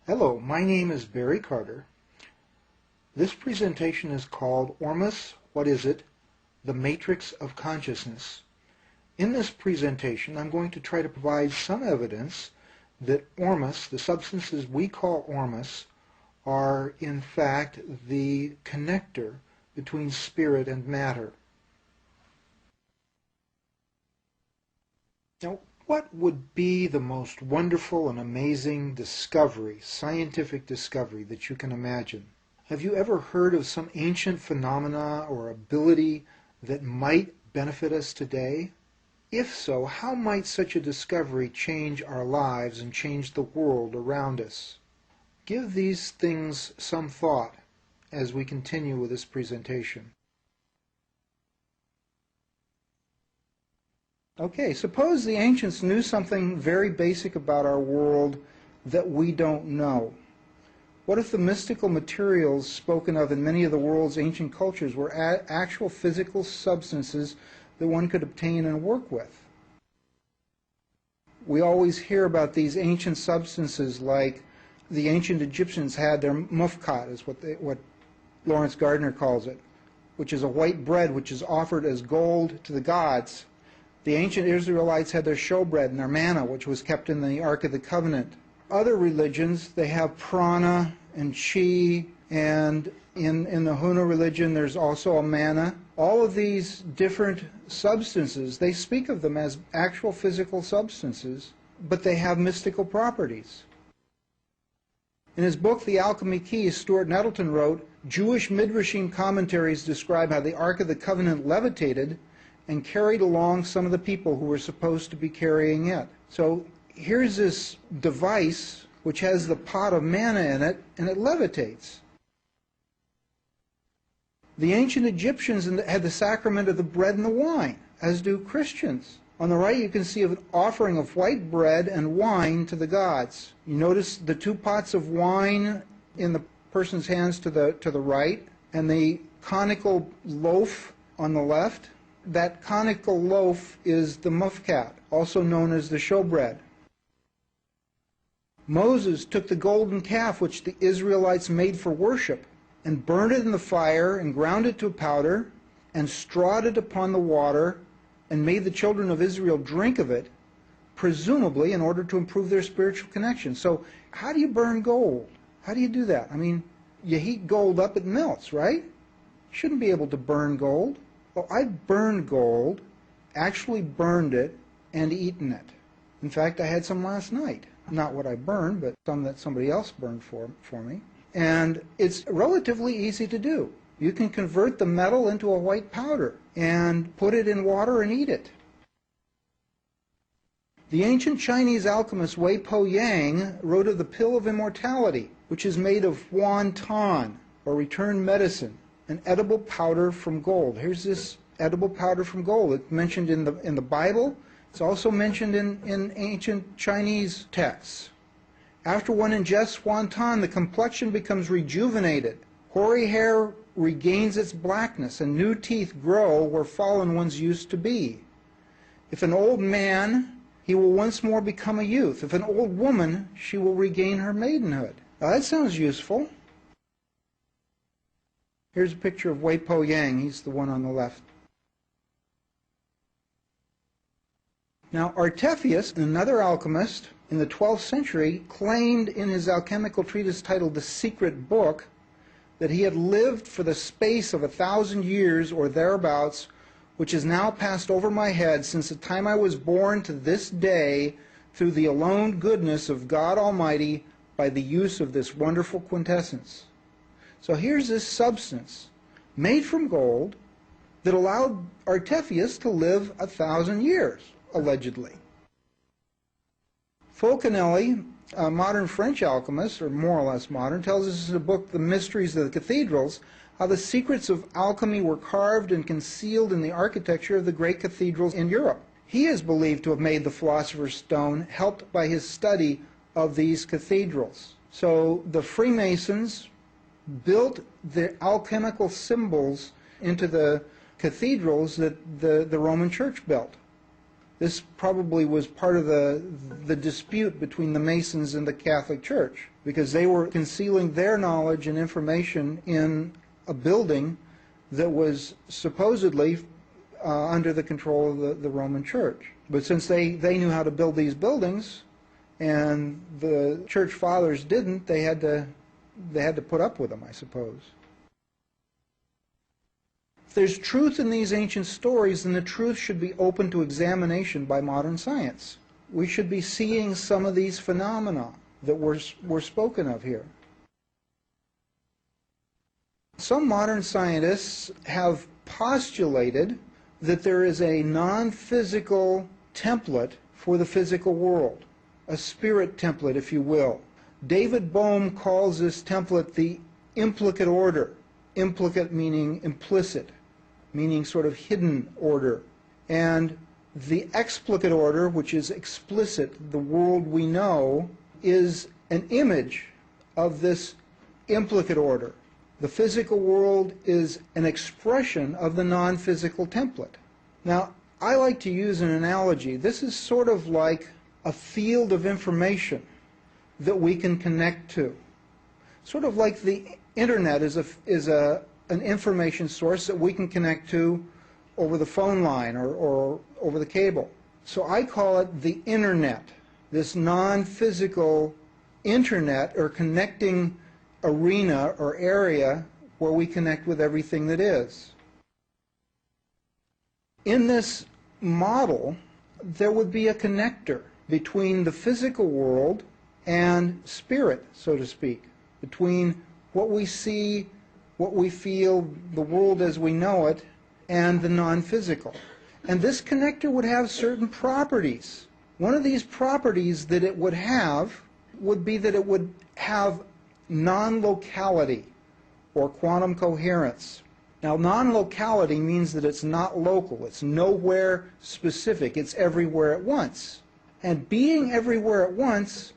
Hello, my name is Barry Carter. This presentation is called Ormus, What Is It? The Matrix of Consciousness. In this presentation, I'm going to try to provide some evidence that Ormus, the substances we call Ormus, are in fact the connector between spirit and matter. Now, what would be the most wonderful and amazing discovery, scientific discovery, that you can imagine? Have you ever heard of some ancient phenomena or ability that might benefit us today? If so, how might such a discovery change our lives and change the world around us? Give these things some thought as we continue with this presentation. Okay, suppose the ancients knew something very basic about our world that we don't know. What if the mystical materials spoken of in many of the world's ancient cultures were actual physical substances that one could obtain and work with? We always hear about these ancient substances, like the ancient Egyptians had their mufkat, is what Lawrence Gardner calls it, which is a white bread which is offered as gold to the gods. The ancient Israelites had their showbread and their manna, which was kept in the Ark of the Covenant. Other religions, they have prana and chi, and in the Huna religion there's also a manna. All of these different substances, they speak of them as actual physical substances, but they have mystical properties. In his book, The Alchemy Keys, Stuart Nettleton wrote, Jewish Midrashim commentaries describe how the Ark of the Covenant levitated and carried along some of the people who were supposed to be carrying it. So here's this device which has the pot of manna in it, and it levitates. The ancient Egyptians had the sacrament of the bread and the wine, as do Christians. On the right you can see an offering of white bread and wine to the gods. You notice the two pots of wine in the person's hands to the right, and the conical loaf on the left. That conical loaf is the mufkat, also known as the showbread. Moses took the golden calf which the Israelites made for worship and burned it in the fire and ground it to a powder and strawed it upon the water and made the children of Israel drink of it, presumably in order to improve their spiritual connection. So how do you burn gold? How do you do that? I mean, you heat gold up, it melts, right? You shouldn't be able to burn gold. Well, I've burned gold, actually burned it, and eaten it. In fact, I had some last night. Not what I burned, but some that somebody else burned for me. And it's relatively easy to do. You can convert the metal into a white powder and put it in water and eat it. The ancient Chinese alchemist Wei Po Yang wrote of the pill of immortality, which is made of wonton, or return medicine, an edible powder from gold. Here's this edible powder from gold. It's mentioned in the Bible. It's also mentioned in ancient Chinese texts. After one ingests wonton, the complexion becomes rejuvenated. Hoary hair regains its blackness, and new teeth grow where fallen ones used to be. If an old man, he will once more become a youth. If an old woman, she will regain her maidenhood. Now that sounds useful. Here's a picture of Wei Po Yang. He's the one on the left. Now, Artephius, another alchemist in the 12th century, claimed in his alchemical treatise titled The Secret Book that he had lived for the space of 1,000 years or thereabouts, which has now passed over my head since the time I was born to this day, through the alone goodness of God Almighty by the use of this wonderful quintessence. So here's this substance made from gold that allowed Artephius to live 1,000 years, allegedly. Fulcanelli, a modern French alchemist, or more or less modern, tells us in the book The Mysteries of the Cathedrals how the secrets of alchemy were carved and concealed in the architecture of the great cathedrals in Europe. He is believed to have made the Philosopher's Stone, helped by his study of these cathedrals. So the Freemasons built the alchemical symbols into the cathedrals that the Roman Church built. This probably was part of the dispute between the Masons and the Catholic Church. because they were concealing their knowledge and information in a building that was supposedly under the control of the Roman Church. But since they knew how to build these buildings, and the church fathers didn't, they had to put up with them, I suppose. If there's truth in these ancient stories, then the truth should be open to examination by modern science. We should be seeing some of these phenomena that were spoken of here. Some modern scientists have postulated that there is a non-physical template for the physical world, a spirit template, if you will. David Bohm calls this template the implicate order. Implicate meaning implicit, meaning sort of hidden order. And the explicate order, which is explicit, the world we know, is an image of this implicate order. The physical world is an expression of the non-physical template. Now, I like to use an analogy. This is sort of like a field of information that we can connect to. Sort of like the internet is an information source that we can connect to over the phone line or over the cable. So I call it the internet, this non-physical internet or connecting arena or area where we connect with everything that is. In this model, there would be a connector between the physical world and spirit, so to speak, between what we see, what we feel, the world as we know it, and the non-physical. And this connector would have certain properties. One of these properties that it would have would be that it would have non-locality or quantum coherence. Now, non-locality means that it's not local, it's nowhere specific, it's everywhere at once. And being everywhere at once,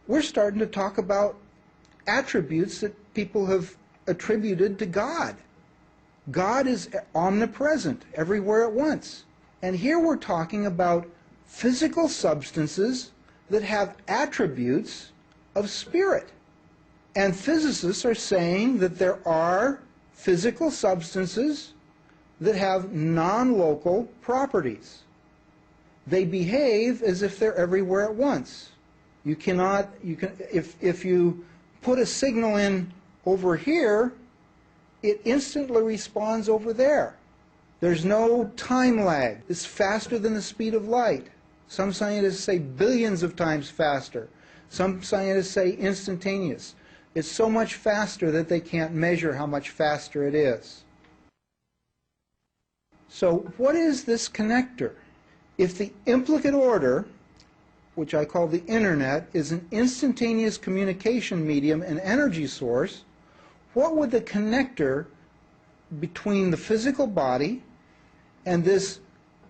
we're starting to talk about attributes that people have attributed to God. God is omnipresent, everywhere at once. And here we're talking about physical substances that have attributes of spirit. And physicists are saying that there are physical substances that have non-local properties. They behave as if they're everywhere at once. If you put a signal in over here, it instantly responds over there. There's no time lag. It's faster than the speed of light. Some scientists say billions of times faster. Some scientists say instantaneous. It's so much faster that they can't measure how much faster it is. So what is this connector? If the implicate order, which I call the internet, is an instantaneous communication medium and energy source, what would the connector between the physical body and this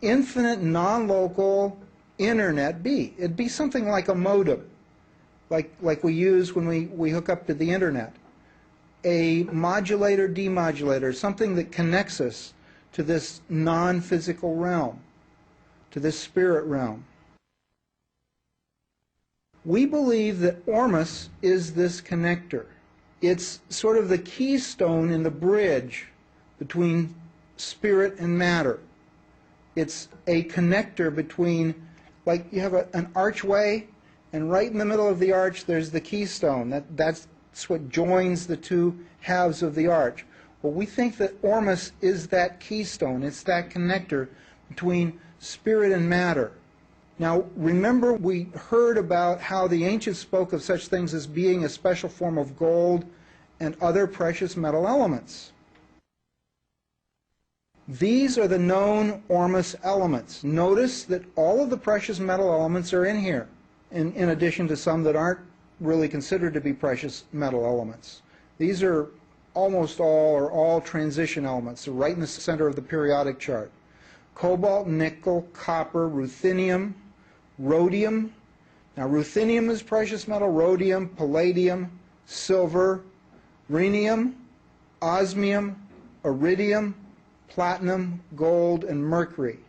infinite non-local internet be? It'd be something like a modem, like we use when we hook up to the internet. A modulator, demodulator, something that connects us to this non-physical realm, to this spirit realm. We believe that Ormus is this connector. It's sort of the keystone in the bridge between spirit and matter. It's a connector between, like you have an archway, and right in the middle of the arch there's the keystone. That's what joins the two halves of the arch. Well, we think that Ormus is that keystone. It's that connector between spirit and matter. Now, remember we heard about how the ancients spoke of such things as being a special form of gold and other precious metal elements. These are the known Ormus elements. Notice that all of the precious metal elements are in here, in addition to some that aren't really considered to be precious metal elements. These are almost all or all transition elements. They're right in the center of the periodic chart. Cobalt, nickel, copper, ruthenium, rhodium. Now, ruthenium is precious metal, rhodium, palladium, silver, rhenium, osmium, iridium, platinum, gold, and mercury.